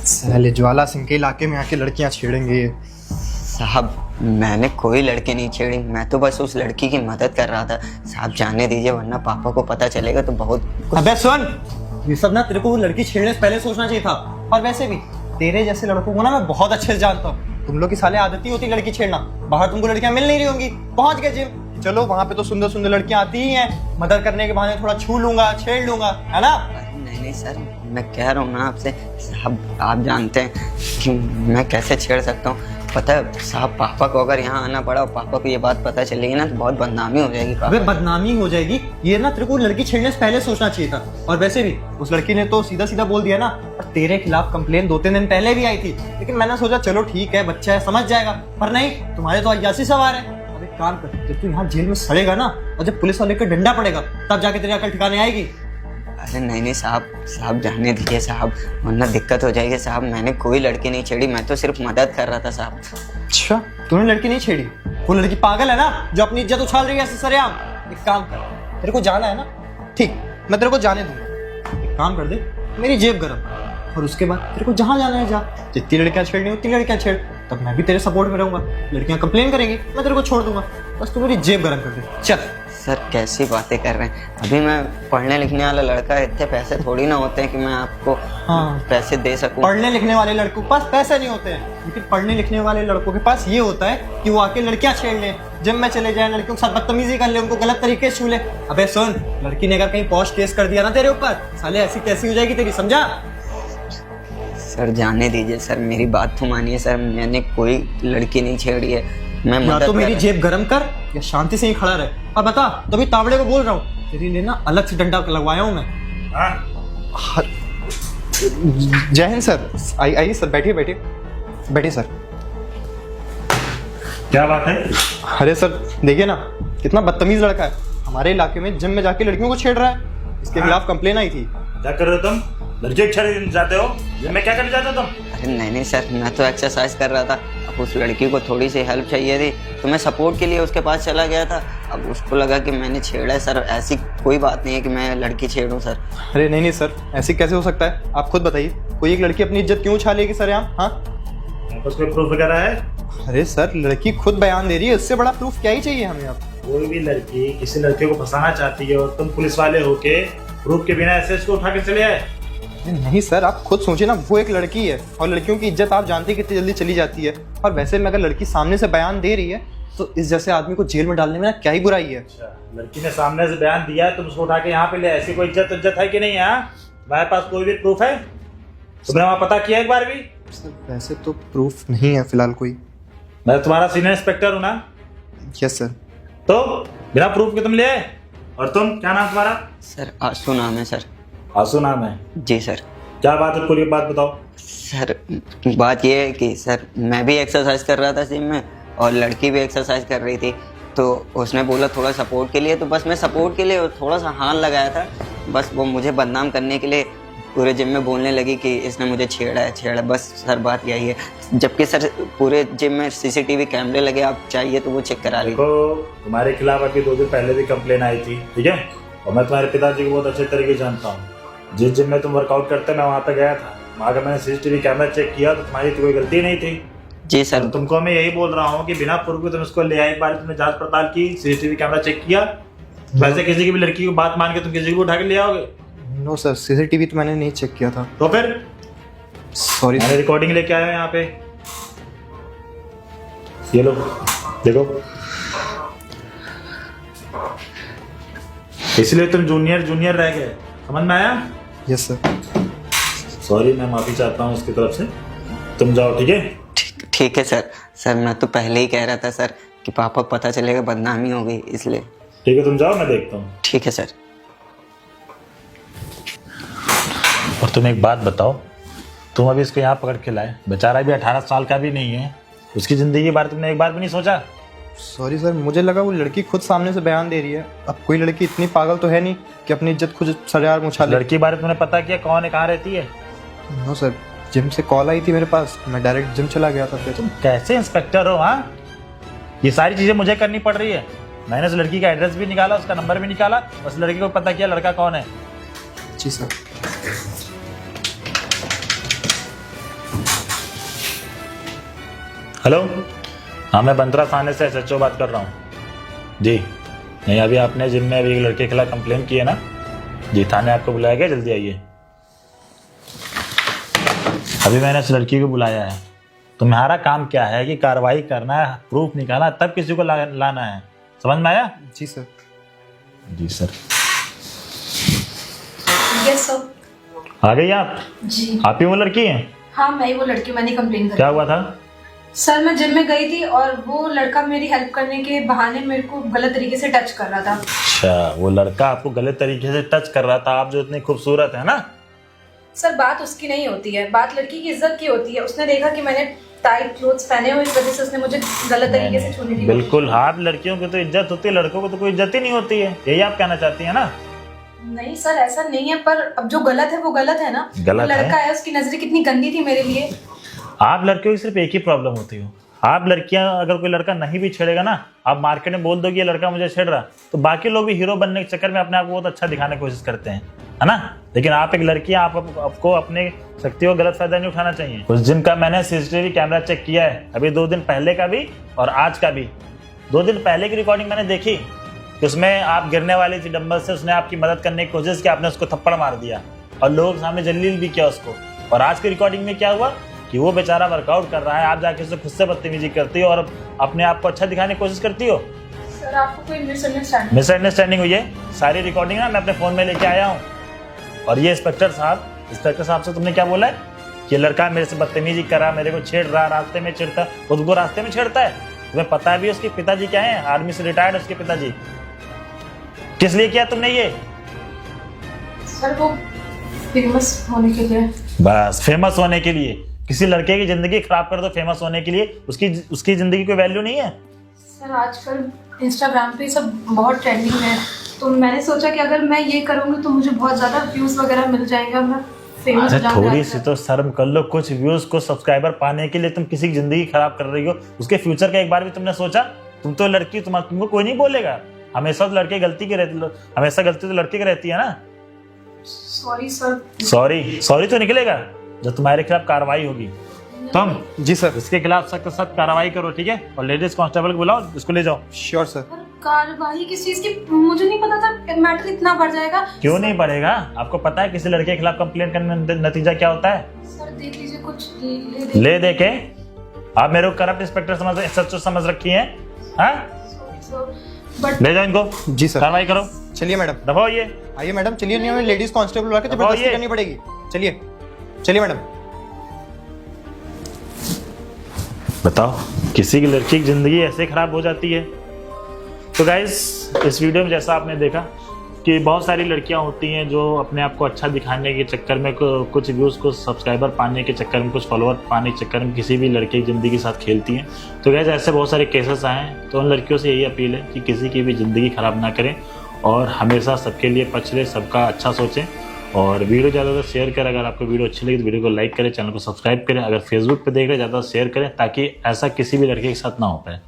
साले ज्वाला सिंह के इलाके में आके लड़कियां छेड़ेंगे ये। साहब मैंने कोई लड़की नहीं छेड़ी, मैं तो बस उस लड़की की मदद कर रहा था। साहब जाने दीजिए वरना पापा को पता चलेगा तो बहुत अबे सुन, ये सब ना तेरे को वो लड़की छेड़ने से पहले सोचना चाहिए था। और वैसे भी तेरे जैसे लड़कों को ना मैं बहुत अच्छे से जानता हूँ। तुम लोग की साले आदत ही होती लड़की छेड़ना। बाहर तुमको लड़कियां मिल नहीं रही होंगी, पहुंच गए जिम, चलो वहां पे तो सुंदर सुंदर लड़कियां आती ही हैं, मदद करने के बहाने थोड़ा छू लूंगा, छेड़ लूंगा, है ना? नहीं सर, मैं कह रहा हूँ ना आपसे, साहब आप जानते हैं कि मैं कैसे छेड़ सकता हूँ। पता है साहब, पापा को अगर यहाँ आना पड़ा और पापा को ये बात पता चलेगी ना तो बहुत बदनामी हो जाएगी। अबे बदनामी हो जाएगी, ये ना तेरे को लड़की छेड़ने से पहले सोचना चाहिए था। और वैसे भी उस लड़की ने तो सीधा सीधा बोल दिया ना, और तेरे खिलाफ कंप्लेन 2-3 दिन पहले भी आई थी, लेकिन मैंने सोचा चलो ठीक है, बच्चा है समझ जाएगा। पर नहीं, तुम्हारे तो अय्यासी सवार है। अब एक काम कर, जब तू यहाँ जेल में सड़ेगा ना और जब पुलिस वाले का डंडा पड़ेगा तब जाके तेरी अकल ठिकाने आएगी। अरे नहीं साहब जाने दीजिए साहब, वरना दिक्कत हो जाएगी साहब। मैंने कोई लड़की नहीं छेड़ी, मैं तो सिर्फ मदद कर रहा था साहब। अच्छा, तूने लड़की नहीं छेड़ी? वो लड़की पागल है ना जो अपनी इज्जत उछाल रही है ऐसे सरेआम। एक काम कर, तेरे को जाना है ना, ठीक, मैं तेरे को जाने दूंगा। एक काम कर दे, मेरी जेब गरम, और उसके बाद तेरे को जहाँ जाना है जा, जितनी लड़कियां छेड़नी उतनी लड़कियां छेड़, तब मैं भी तेरे सपोर्ट में रहूंगा। लड़कियां कंप्लेन करेंगी, मैं तेरे को छोड़ दूंगा, बस तू मेरी जेब गरम कर दे, चल। सर कैसी बातें कर रहे हैं, अभी मैं पढ़ने लिखने वाला लड़का है, इतने पैसे थोड़ी ना होते हैं कि मैं आपको पैसे दे सकूं। पढ़ने लिखने वाले लड़कों के पास पैसे नहीं होते हैं, लेकिन पढ़ने लिखने वाले लड़कों के पास ये होता है कि वो आके लड़कियां छेड़ ले, जिम में चले जाए, लड़कियों के साथ बदतमीजी कर ले, उनको गलत तरीके से छू ले। अबे सुन, लड़की ने अगर कहीं पॉश केस कर दिया ना तेरे ऊपर, साले ऐसी तैसी हो जाएगी तेरी, समझा? सर जाने दीजिए सर, मेरी बात तो मानिए सर, मैंने कोई लड़की नहीं छेड़ी है। मैं या तो मेरी जेब गरम कर या शांति से ही खड़ा रहे। और बता, तभी तावड़े को बोल रहा हूँ, तेरे लिए ना अलग से डंडा लगवाया हूँ मैं। जय हिंद सर, आइए सर, बैठिए बैठिए बैठिए सर। क्या बात है? अरे सर देखिए ना, कितना बदतमीज लड़का है, हमारे इलाके में जिम में जाके लड़कियों को छेड़ रहा है। इसके खिलाफ कंप्लेन आई थी। क्या कर रहे हो तुम? लड़के छेड़ने जाते हो? जिम में क्या करने जाते हो तुम? अरे नहीं सर, मैं तो एक्सरसाइज कर रहा था। अब उस लड़की को थोड़ी सी हेल्प चाहिए थी तो मैं सपोर्ट के लिए उसके पास चला गया था। अब उसको लगा कि मैंने छेड़ा है। सर ऐसी कोई बात नहीं है कि मैं लड़की छेड़ूं सर। अरे नहीं सर, ऐसी कैसे हो सकता है? आप खुद बताइए, कोई एक लड़की अपनी इज्जत क्यों उछालेगी सर यहाँ? हाँ, कोई प्रूफ वगैरह है? अरे सर, लड़की खुद बयान दे रही है, इससे बड़ा प्रूफ क्या ही चाहिए हमें? आप कोई भी लड़की किसी लड़के को फंसाना चाहती है और तुम पुलिस वाले होके प्रूफ के बिना ऐसे उसको उठा के चले आए? नहीं सर, आप खुद सोचिए ना, वो एक लड़की है और लड़कियों की इज्जत आप जानते हैं कितनी जल्दी चली जाती है। और वैसे में अगर लड़की सामने से बयान दे रही है तो इस जैसे आदमी को जेल में डालने में ना क्या ही बुराई है। अच्छा, लड़की ने सामने से बयान दिया, तुम उसको उठा के यहाँ पे ले, ऐसी कोई इज्जत है कि नहीं है? हमारे पास कोई भी प्रूफ है? तुमने वहाँ पता किया एक बार भी? सर वैसे तो प्रूफ नहीं है फिलहाल कोई। मैं तुम्हारा सीनियर इंस्पेक्टर हूँ ना? Yes sir. तो बिना प्रूफ के तुम ले आए? और तुम, क्या नाम तुम्हारा? सर आंसू नाम है सर। आंसू नाम है? जी सर। क्या बात है, पूरी बात बताओ। सर बात ये है कि सर मैं भी एक्सरसाइज कर रहा था जिम में और लड़की भी एक्सरसाइज कर रही थी, तो उसने बोला थोड़ा सपोर्ट के लिए, तो बस मैं सपोर्ट के लिए थोड़ा सा हाथ लगाया था। बस वो मुझे बदनाम करने के लिए पूरे जिम में बोलने लगी कि इसने मुझे छेड़ा है। बस सर बात यही है, जबकि सर पूरे जिम में सीसीटीवी कैमरे लगे, आप चाहिए तो वो चेक करा लीजिए। देखो, तुम्हारे खिलाफ अभी 2 दिन पहले भी कंप्लेन आई थी, ठीक है? और मैं तुम्हारे पिताजी को बहुत अच्छे तरीके से जानता हूँ। जिस जिम में तुम वर्कआउट करते मैं वहाँ पे गया था, वहाँ का मैंने सीसीटीवी कैमरा चेक किया तो तुम्हारी कोई गलती नहीं थी। जी सर। तो तुमको मैं यही बोल रहा हूँ कि बिना प्रूफ के तुम इसको ले आए, एक बार तुमने जांच पड़ताल की, सीसीटीवी कैमरा चेक किया, वैसे किसी की भी लड़की की बात मान के तुम किसी को उठा के ले आओगे? नो सर, सीसीटीवी तो मैंने नहीं चेक किया था। तो फिर? सॉरी, मैंने रिकॉर्डिंग लेके आया यहाँ पे, ये लो देखो। इसलिए तुम जूनियर रह गए, समझ में आया? Yes sir. सॉरी, मैं माफी चाहता हूँ उसकी तरफ से। तुम जाओ, ठीक है? ठीक है सर। सर मैं तो पहले ही कह रहा था सर कि पापा को पता चलेगा बदनामी हो गई, इसलिए। ठीक है, तुम जाओ, मैं देखता हूँ। ठीक है सर। और तुम एक बात बताओ, तुम अभी इसको यहाँ पकड़ के लाए, बेचारा भी 18 साल का भी नहीं है, उसकी जिंदगी के बारे में तुमने एक बार भी नहीं सोचा? सॉरी सर, मुझे लगा वो लड़की खुद सामने से बयान दे रही है। अब कोई लड़की इतनी पागल तो है नहीं कि अपनी इज्जत खुद सरेआम उछाले। लड़की बारे में तुमने पता किया कौन है, कहाँ रहती है? नो सर, जिम से कॉल आई थी मेरे पास, मैं डायरेक्ट जिम चला गया था। फिर तुम कैसे इंस्पेक्टर हो? हाँ, ये सारी चीजें मुझे करनी पड़ रही है। मैंने उस लड़की का एड्रेस भी निकाला, उसका नंबर भी निकाला, उस लड़की को पता किया लड़का कौन है। जी सर। हेलो, हाँ मैं बंतरा थाने से SHO बात कर रहा हूँ जी। नहीं, अभी आपने जिम में अभी एक लड़के के खिलाफ कंप्लेन की है ना जी, थाने आपको बुलाया गया, जल्दी आइए। अभी मैंने उस लड़की को बुलाया है। तुम्हारा काम क्या है कि कार्रवाई करना है, प्रूफ निकालना, तब किसी को लाना है, समझ में आया? जी सर। जी सर। Yes sir. आ गई आप? जी आप ही वो लड़की हैं? हाँ, मैं ही वो लड़की, मैंने कंप्लेन करी। क्या हुआ था? सर मैं जिम में गई थी और वो लड़का मेरी हेल्प करने के बहाने मेरे को गलत तरीके से टच कर रहा था। अच्छा, वो लड़का आपको गलत तरीके से टच कर रहा था, आप जो इतनी खूबसूरत है ना। सर बात उसकी नहीं होती है, बात लड़की की इज्जत की होती है। उसने देखा कि मैंने टाइट क्लोथ्स पहने हुए, इस वजह से उसने मुझे गलत तरीके से छूने की। बिल्कुल, आप लड़कियों की तो इज्जत होती है, लड़कों को तो कोई इज्जत ही नहीं होती है, यही आप कहना चाहती है ना? नहीं सर, ऐसा नहीं है, पर अब जो गलत है वो गलत है ना। गलत है। लड़का है, उसकी नजरें कितनी गंदी थी मेरे लिए। आप लड़कियों की सिर्फ एक ही प्रॉब्लम होती हो, आप लड़कियां अगर कोई लड़का नहीं भी छेड़ेगा ना, आप मार्केट में बोल दो कि ये लड़का मुझे छेड़ रहा, तो बाकी लोग भी हीरो बनने के चक्कर में अपने आप को बहुत अच्छा दिखाने की कोशिश करते हैं, है ना। लेकिन आप एक लड़की, आपको अपने शक्ति को गलत फायदा नहीं उठाना चाहिए। उस दिन का मैंने CCTV कैमरा चेक किया है, अभी 2 दिन पहले का भी और आज का भी। 2 दिन पहले की रिकॉर्डिंग मैंने देखी, उसमें आप गिरने वाली थी डंबल से, उसने आपकी मदद करने की कोशिश की, आपने उसको थप्पड़ मार दिया और लोगों के सामने जलील भी किया उसको। और आज की रिकॉर्डिंग में क्या हुआ कि वो बेचारा वर्कआउट कर रहा है, आप जाके उससे खुद से बदतमीजी करती हो और अपने आप को अच्छा दिखाने की कोशिश करती हो। सर आपको कोई मिसअंडरस्टैंडिंग हुई है। सारी रिकॉर्डिंग ना मैं अपने फोन में लेके आया हूँ। और ये इंस्पेक्टर साहब से तुमने क्या बोला है कि लड़का मेरे से बदतमीजी कर रहा, मेरे को छेड़ रहा, रास्ते में छेड़ता, उसको रास्ते में छेड़ता है। तुम्हें पता है भी उसके पिताजी क्या है? आर्मी से रिटायर्ड उसके पिताजी। किस लिए किया तुमने ये? सर वो फेमस होने के लिए। बस फेमस होने के लिए? किसी लड़के की जिंदगी खराब कर दो फेमस होने के लिए, उसकी जिंदगी कोई वैल्यू नहीं है। सर आजकल इंस्टाग्राम पे सब बहुत ट्रेंडिंग है, तो मैंने सोचा कि अगर मैं ये करूँगी तो मुझे बहुत ज़्यादा व्यूज़ वगैरह मिल जाएगा, मैं फेमस हो जाऊंगा। थोड़ी सी तो शर्म कर लो, कुछ व्यूज को सब्सक्राइबर पाने के लिए तुम किसी की जिंदगी खराब कर रही हो, उसके फ्यूचर का एक बार भी तुमने सोचा? तुम तो लड़की, तुमको कोई नहीं बोलेगा, हमेशा तो लड़के गलती की रहती, हमेशा गलती तो लड़के की रहती है ना। Sorry sir. सॉरी तो निकलेगा जब तुम्हारे खिलाफ कार्रवाई होगी। तुम जी सर। इसके खिलाफ सख्त सख्त कार्रवाई करो, ठीक है? और लेडीज कांस्टेबल को बुलाओ, इसको ले जाओ। Sure sir. कार्रवाई किस चीज की? मुझे नहीं पता था मैटर इतना बढ़ जाएगा। क्यों नहीं बढ़ेगा? आपको पता है किसी लड़के के खिलाफ कंप्लेंट करने में नतीजा क्या होता है? सर देख लीजिए, कुछ ले दे के आप मेरे को करप्ट इंस्पेक्टर समझ रखी है? हाँ? बट ले जाओ इनको। जी सर। कार्रवाई करो। चलिए मैडम। दबाओ ये। आइए मैडम, चलिए। नहीं, हमें लेडीज कांस्टेबल बुला के जबरदस्ती करनी पड़ेगी। चलिए मैडम। बताओ, किसी की लड़की की जिंदगी ऐसे खराब हो जाती है? तो गाइस, इस वीडियो में जैसा आपने देखा कि बहुत सारी लड़कियां होती हैं जो अपने आप को अच्छा दिखाने के चक्कर में, कुछ व्यूज़, कुछ सब्सक्राइबर पाने के चक्कर में, कुछ फॉलोअर पाने के चक्कर में किसी भी लड़के की ज़िंदगी के साथ खेलती हैं। तो गाइस, ऐसे बहुत सारे केसेस आए हैं, तो उन लड़कियों से यही अपील है कि किसी की भी ज़िंदगी खराब ना करें और हमेशा सबके लिए पछड़े, सबका अच्छा सोचें। और वीडियो ज़्यादा से शेयर करें। अगर आपको वीडियो अच्छी लगी तो वीडियो को लाइक करें, चैनल को सब्सक्राइब करें। अगर फेसबुक पर देख रहे हैं ज़्यादा शेयर करें ताकि ऐसा किसी भी लड़के के साथ ना हो पाए।